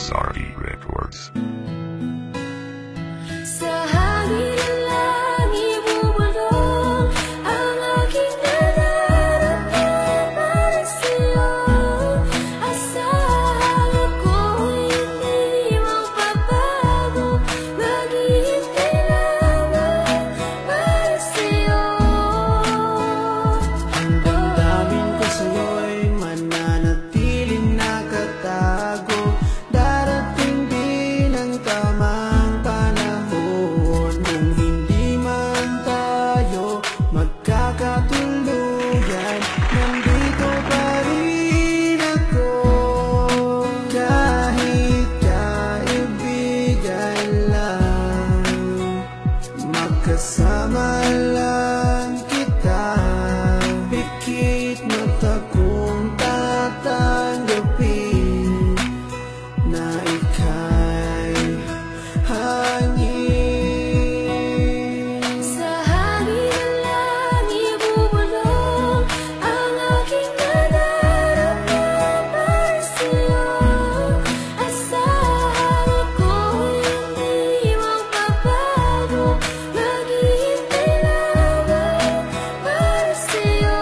SRE Records. Sa hangin ng langit bumulong ang aking nararamdaman para sa'yo. Asahan ako'y hindi magbabago, maghihintay lamang para sa'yo. Ang damdamin ko sa'yo'y mananatiling nakatago. Darating din ang tamang panahon, kung hindi man tayo magkakatuluyan, nandito pa rin ako. Kahit kaibigan lang, magkasama lang kita. Pikit mata kong tatanggapin na ika'y hangin. Sa hangin ng langit bumulong ang aking nararamdaman para sa'yo. Asahan ako'y hindi magbabago, maghihintay lamang para sa'yo.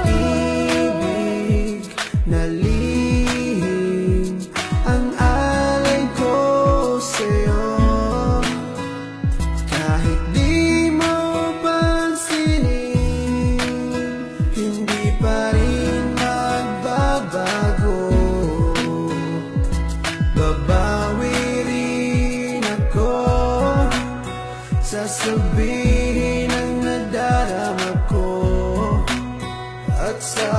Pag-ibig na lihim ang alay ko sa'yo. Kahit di mo pansinin, hindi pa rin magbabago. Babawi rin ako, sasabihin ang nadarama ko, at sa